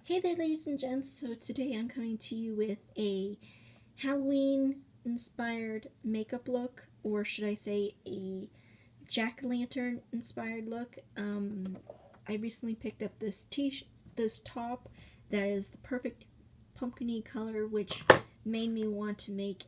Hey there, ladies and gents. So today I'm coming to you with a Halloween inspired makeup look, or should I say a jack-o'-lantern inspired look. I recently picked up this top that is the perfect pumpkin-y color, which made me want to make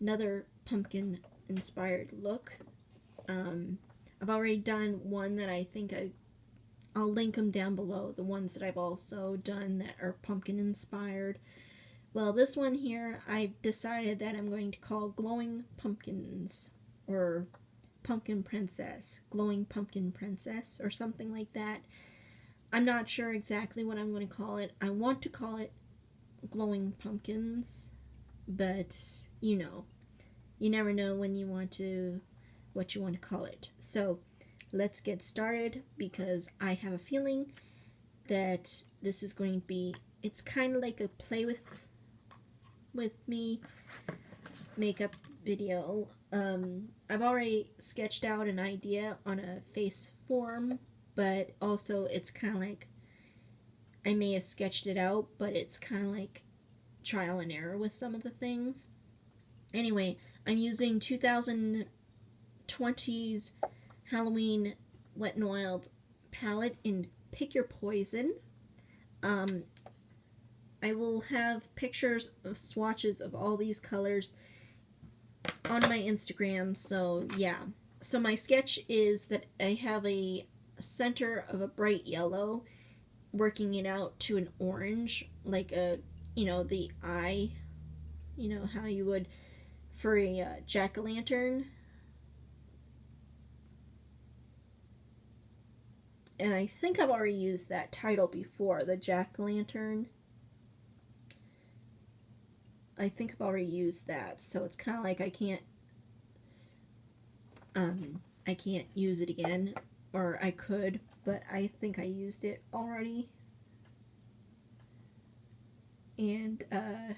another pumpkin inspired look. I've already done one that I think I'll link them down below, the ones that I've also done that are pumpkin inspired. Well, this one here, I've decided that I'm going to call Glowing Pumpkins, or Pumpkin Princess, Glowing Pumpkin Princess, or something like that. I'm not sure exactly what I'm going to call it. I want to call it Glowing Pumpkins, but you never know when you want to, what you want to call it. So let's get started, because I have a feeling that this is going to be, it's kind of like a play with me makeup video. I've already sketched out an idea on a face form, but also it's kind of like I may have sketched it out, but it's kind of like trial and error with some of the things. Anyway, I'm using 2020's Halloween Wet n Wild palette in Pick Your Poison. I will have pictures of swatches of all these colors on my Instagram, so yeah. So my sketch is that I have a center of a bright yellow, working it out to an orange, like the eye, how you would for a jack-o'-lantern. And I think I've already used that title before, the jack-o'-lantern. I think I've already used that, so it's kind of like I can't use it again, or I could, but I think I used it already. And or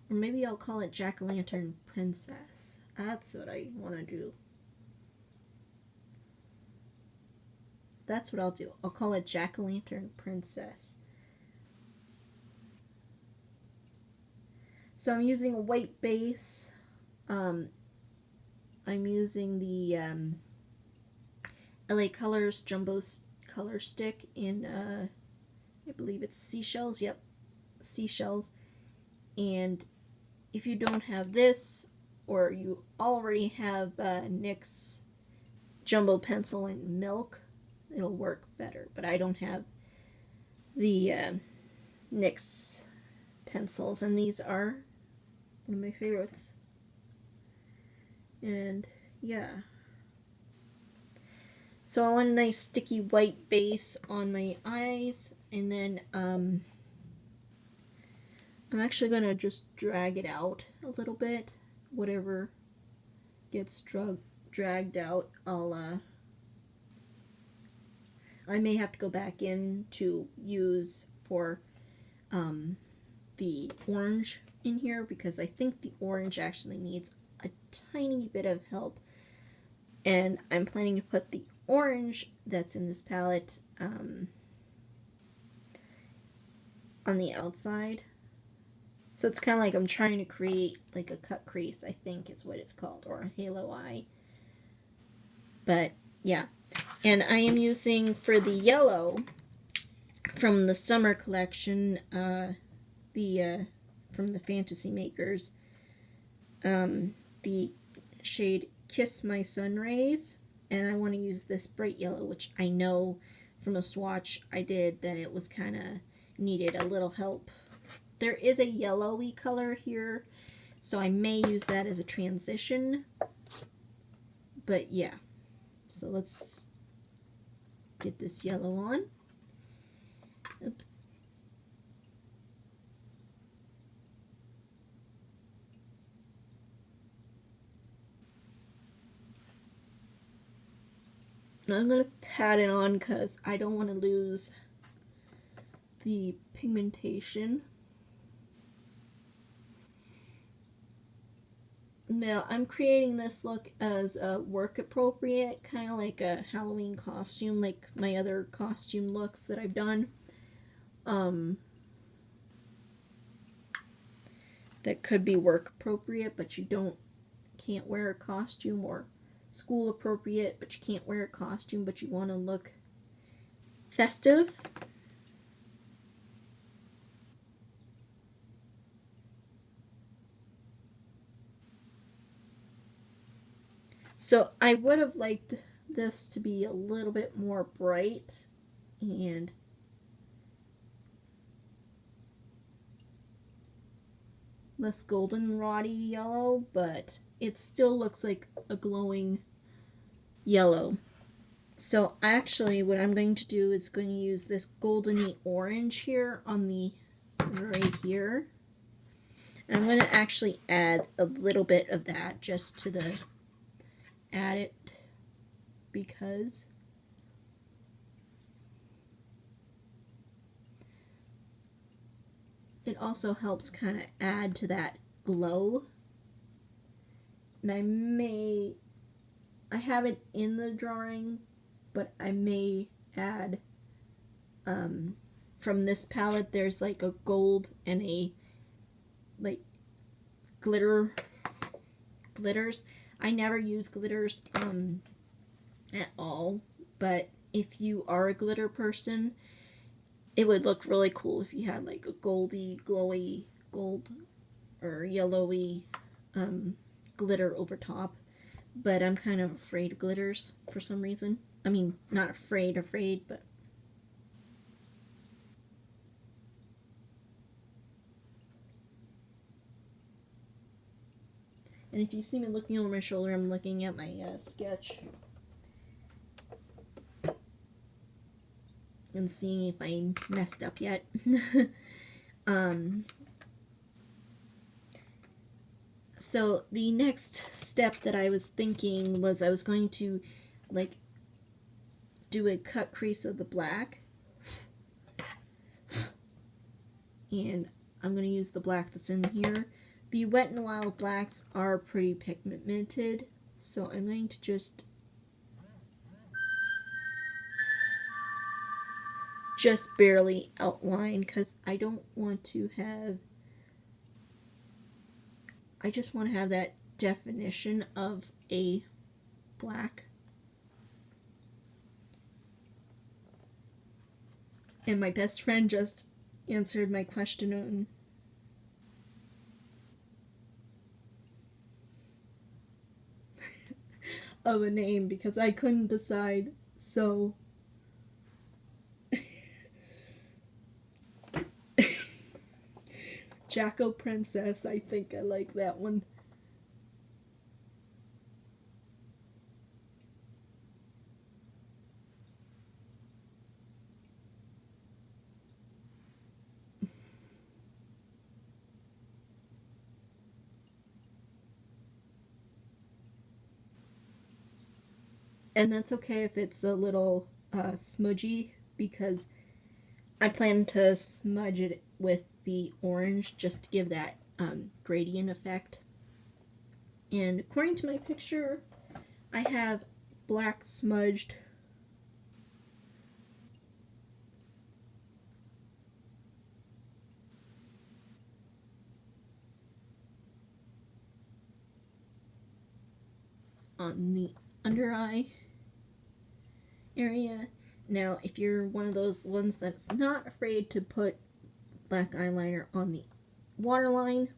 maybe I'll call it Jack-o'-lantern Princess. That's what I want to do. That's what I'll do. I'll call it Jack-o'-lantern Princess. So I'm using a white base. I'm using the LA Colors Jumbo Color Stick in, I believe it's Seashells. Yep, Seashells. And if you don't have this, or you already have NYX Jumbo Pencil in Milk, it'll work better. But I don't have the NYX pencils, and these are one of my favorites. And yeah, so I want a nice sticky white base on my eyes, and then I'm actually gonna just drag it out a little bit. Whatever gets dragged out, I may have to go back in to use for the orange in here, because I think the orange actually needs a tiny bit of help, and I'm planning to put the orange that's in this palette on the outside. So it's kind of like I'm trying to create like a cut crease, I think is what it's called, or a halo eye. But yeah, and I am using for the yellow from the summer collection, from the Fantasy Makers, the shade Kiss My Sun Rays, and I want to use this bright yellow, which I know from a swatch I did that it was kind of needed a little help. There is a yellowy color here, so I may use that as a transition, but yeah. So let's get this yellow on. Oops. Now I'm going to pat it on because I don't want to lose the pigmentation. Now I'm creating this look as a work appropriate, kind of like a Halloween costume, like my other costume looks that I've done. that could be work appropriate, but you can't wear a costume, or school appropriate, but you can't wear a costume, but you want to look festive. So I would have liked this to be a little bit more bright and less goldenroddy yellow, but it still looks like a glowing yellow. So actually what I'm going to do is going to use this goldeny orange here on the right here. And I'm going to actually add a little bit of that just to add it, because it also helps kind of add to that glow. And I have it in the drawing, but I may add, from this palette, there's like a gold and a like glitters. I never use glitters at all, but if you are a glitter person, it would look really cool if you had like a goldy, glowy gold or yellowy glitter over top. But I'm kind of afraid of glitters for some reason. I mean, not afraid, but and if you see me looking over my shoulder, I'm looking at my sketch and seeing if I messed up yet. So the next step that I was thinking was I was going to like do a cut crease of the black, and I'm going to use the black that's in here. The Wet n Wild blacks are pretty pigmented, so I'm going to just barely outline, because I don't want to have, I just want to have that definition of a black. And my best friend just answered my question of a name, because I couldn't decide, so Jacko Princess, I think I like that one. And that's okay if it's a little smudgy, because I plan to smudge it with the orange just to give that gradient effect. And according to my picture, I have black smudged on the under eye area. Now, if you're one of those ones that's not afraid to put black eyeliner on the waterline,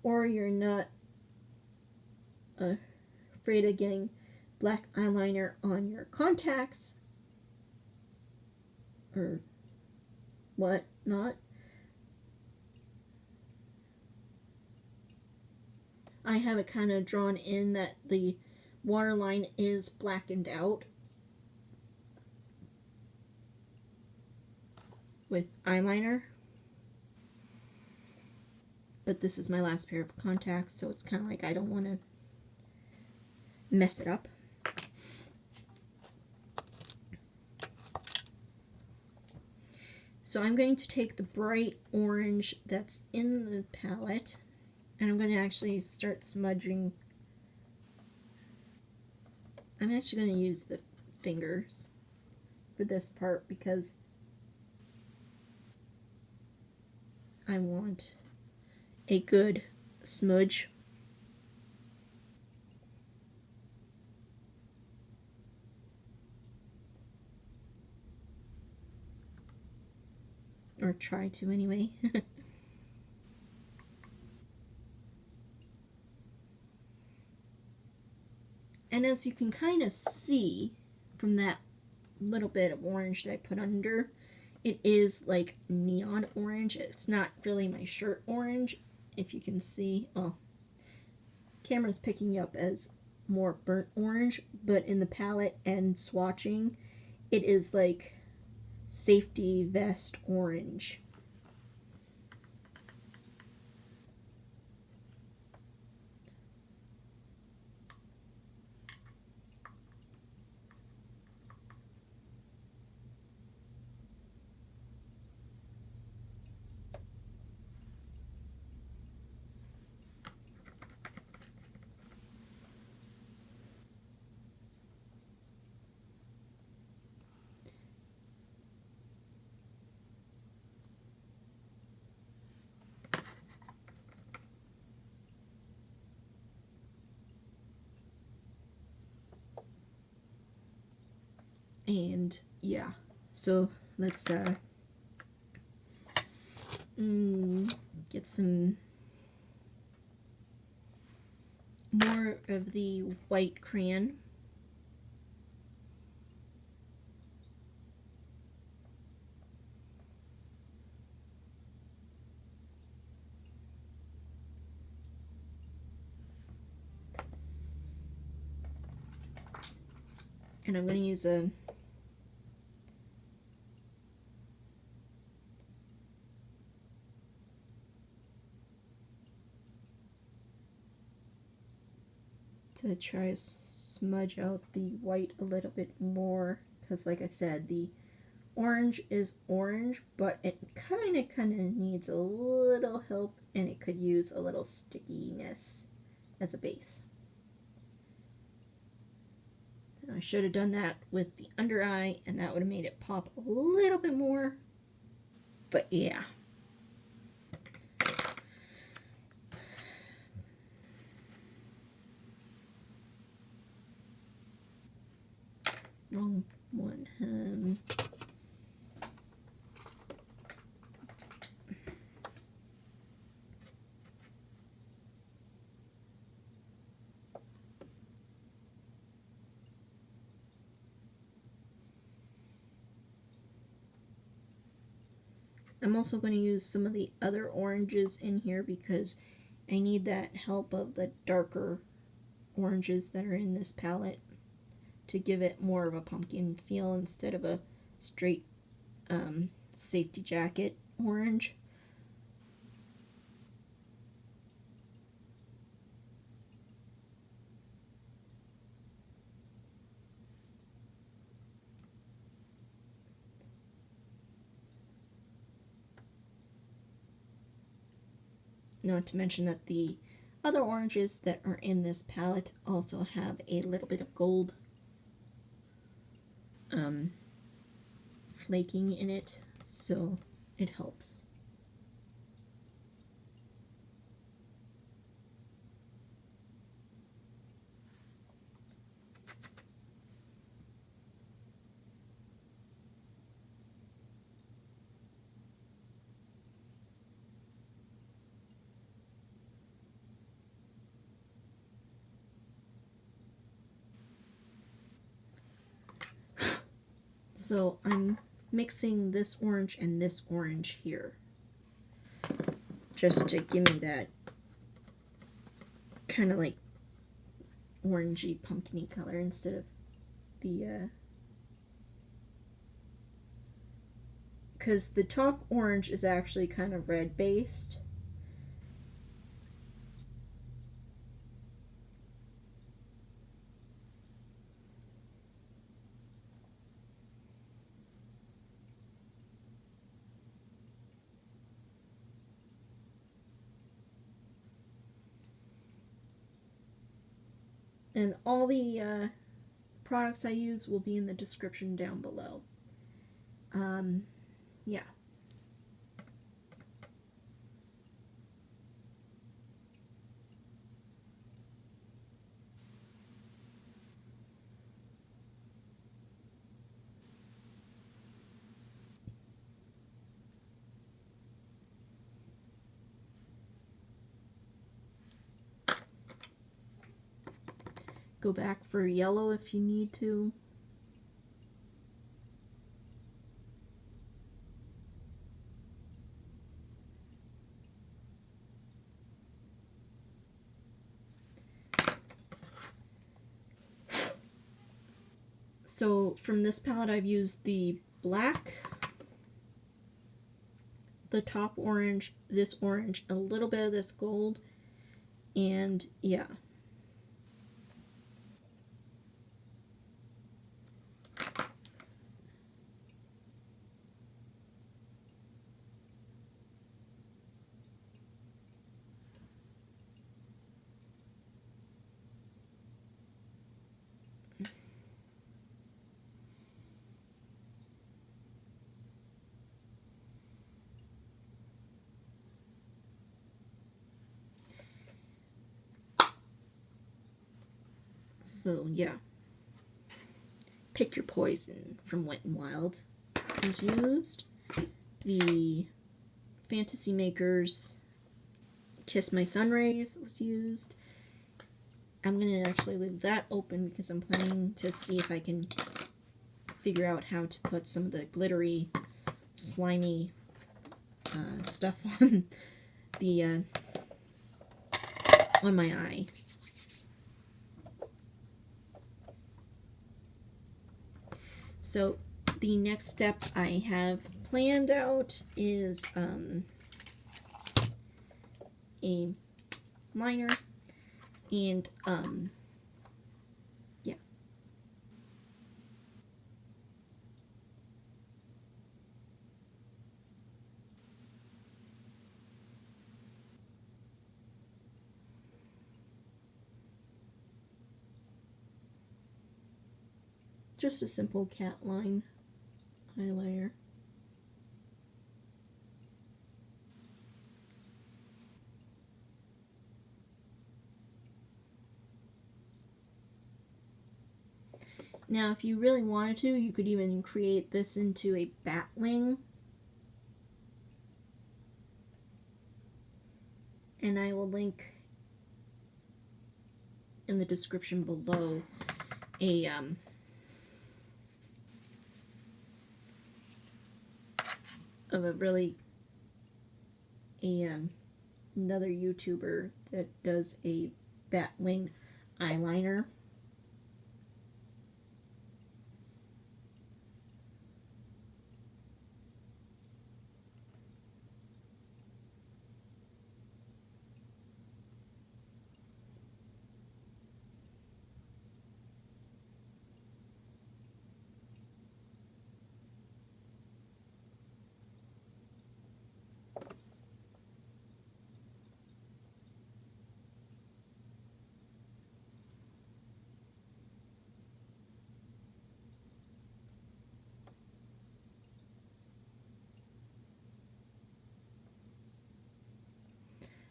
or you're not afraid of getting black eyeliner on your contacts, or what not, I have it kind of drawn in that the waterline is blackened out with eyeliner. But this is my last pair of contacts, so it's kind of like I don't want to mess it up. So I'm going to take the bright orange that's in the palette, and I'm going to actually start smudging. I'm actually going to use the fingers for this part, because I want a good smudge. Or try to anyway. And as you can kind of see from that little bit of orange that I put under, it is like neon orange. It's not really my shirt orange, if you can see. Oh, camera's picking up as more burnt orange, but in the palette and swatching, it is like safety vest orange. And yeah, so let's get some more of the white crayon. And I'm going to use a to try to smudge out the white a little bit more, because like I said, the orange is orange, but it kind of needs a little help, and it could use a little stickiness as a base. And I should have done that with the under eye, and that would have made it pop a little bit more. But yeah. Wrong one. I'm also going to use some of the other oranges in here because I need that help of the darker oranges that are in this palette to give it more of a pumpkin feel instead of a straight safety jacket orange. Not to mention that the other oranges that are in this palette also have a little bit of gold flaking in it, so it helps. So I'm mixing this orange and this orange here, just to give me that kind of like orangey pumpkiny color instead of the because the top orange is actually kind of red based. And all the products I use will be in the description down below. Yeah. go back for yellow if you need to. So from this palette I've used the black, the top orange, this orange, a little bit of this gold, and yeah. So yeah, Pick Your Poison from Wet n Wild was used. The Fantasy Makers Kiss My Sunrays was used. I'm going to actually leave that open because I'm planning to see if I can figure out how to put some of the glittery, slimy stuff on the on my eye. So the next step I have planned out is a liner, and yeah. Just a simple cat line eyeliner. Now, if you really wanted to, you could even create this into a bat wing. And I will link in the description below a of a really another YouTuber that does a bat wing eyeliner.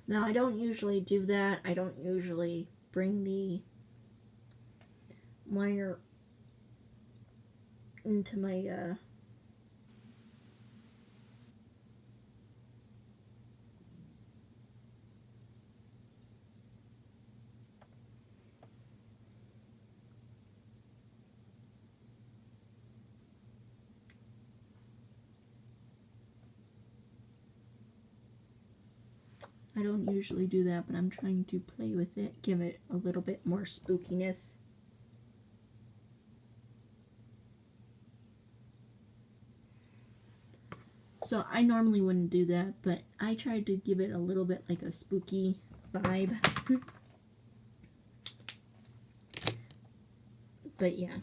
Now, I don't usually do that. I don't usually bring the liner into my I don't usually do that, but I'm trying to play with it, give it a little bit more spookiness. So I normally wouldn't do that, but I tried to give it a little bit like a spooky vibe. But yeah.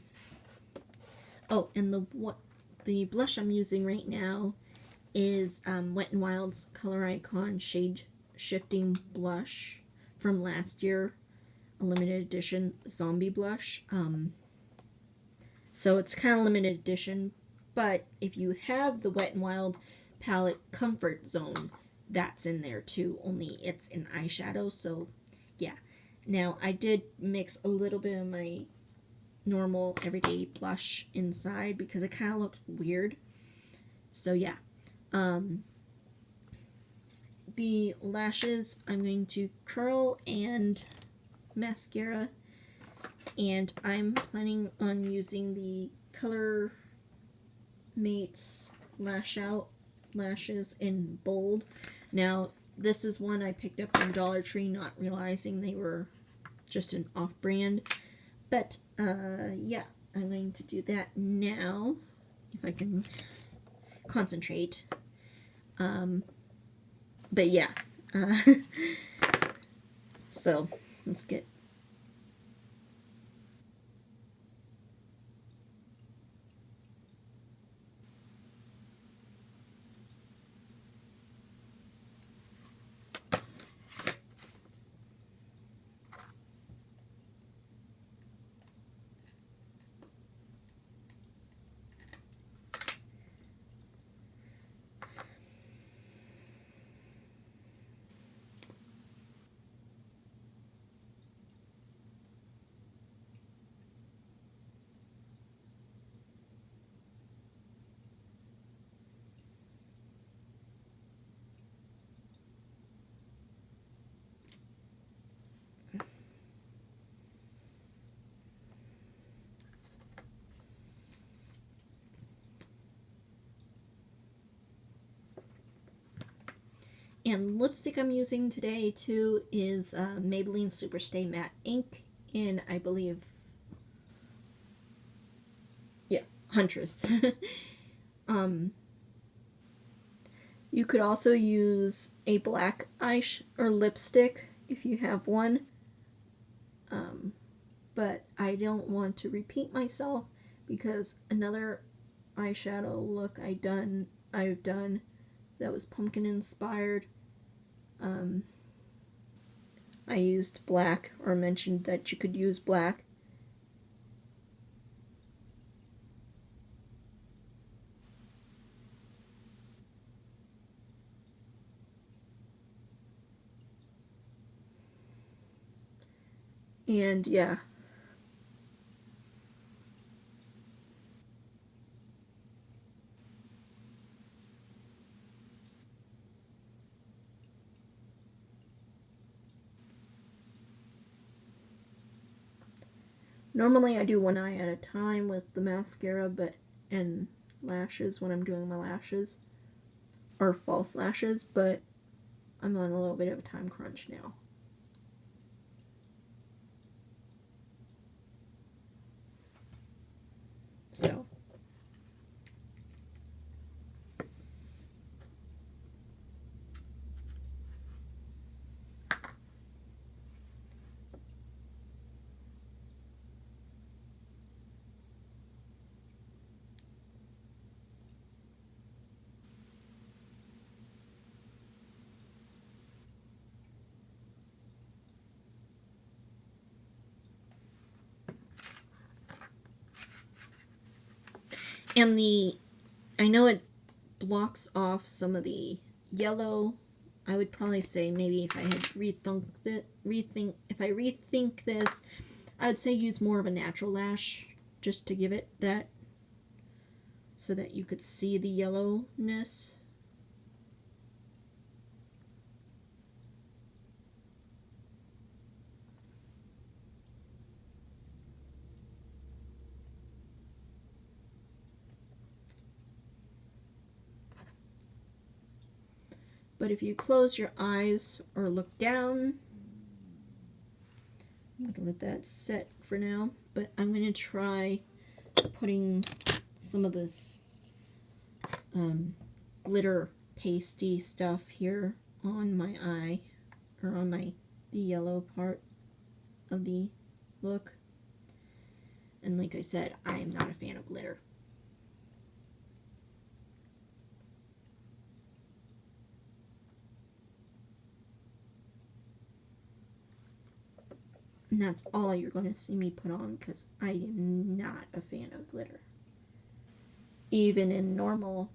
Oh, and the blush I'm using right now is Wet n Wild's Color Icon Shade Shifting Blush from last year, a limited edition zombie blush. So it's kind of limited edition, but if you have the Wet n Wild palette Comfort Zone, that's in there too, only it's an eyeshadow, so yeah. Now, I did mix a little bit of my normal everyday blush inside because it kind of looked weird. So yeah. The lashes I'm going to curl and mascara, and I'm planning on using the Color Mates Lash Out lashes in Bold. Now, this is one I picked up from Dollar Tree, not realizing they were just an off-brand. But, yeah, I'm going to do that now, if I can concentrate. But yeah, so let's get And lipstick I'm using today too is Maybelline Superstay Matte Ink in, I believe, yeah, Huntress. You could also use a black or lipstick if you have one, but I don't want to repeat myself because another eyeshadow look I've done that was pumpkin inspired. I used black, or mentioned that you could use black. And yeah. Normally I do one eye at a time with the mascara, and lashes when I'm doing my lashes, or false lashes, but I'm on a little bit of a time crunch now. So. And I know it blocks off some of the yellow. I would probably say maybe if I had if I rethink this, I would say use more of a natural lash just to give it that, so that you could see the yellowness. But if you close your eyes or look down, I'm going to let that set for now, but I'm going to try putting some of this glitter pasty stuff here on my eye, or on the yellow part of the look. And like I said, I am not a fan of glitter. And that's all you're going to see me put on, because I am not a fan of glitter. Even in normal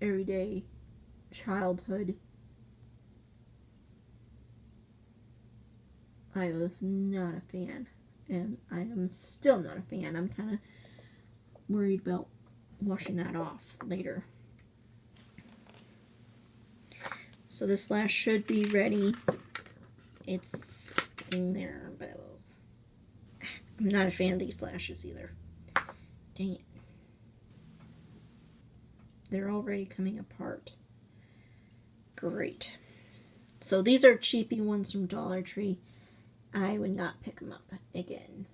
everyday childhood, I was not a fan and I am still not a fan. I'm kind of worried about washing that off later. So this lash should be ready. It's sticking there, but I'm not a fan of these lashes either. Dang it. They're already coming apart. Great. So these are cheapy ones from Dollar Tree. I would not pick them up again,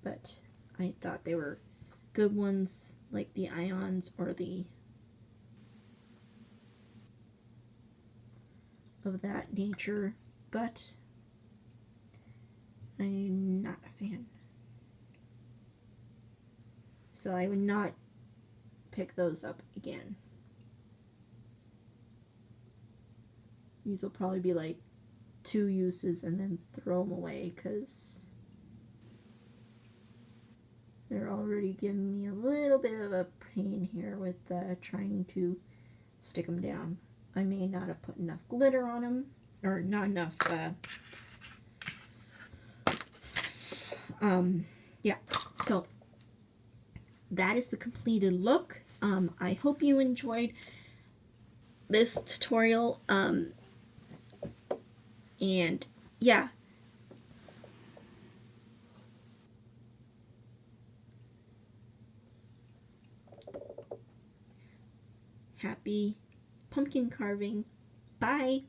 but I thought they were good ones, like the Ions or the of that nature, but I'm not a fan. So I would not pick those up again. These will probably be like 2 uses and then throw them away because they're already giving me a little bit of a pain here with trying to stick them down. I may not have put enough glitter on them, or not enough, yeah, so that is the completed look. I hope you enjoyed this tutorial, and yeah. Happy pumpkin carving. Bye!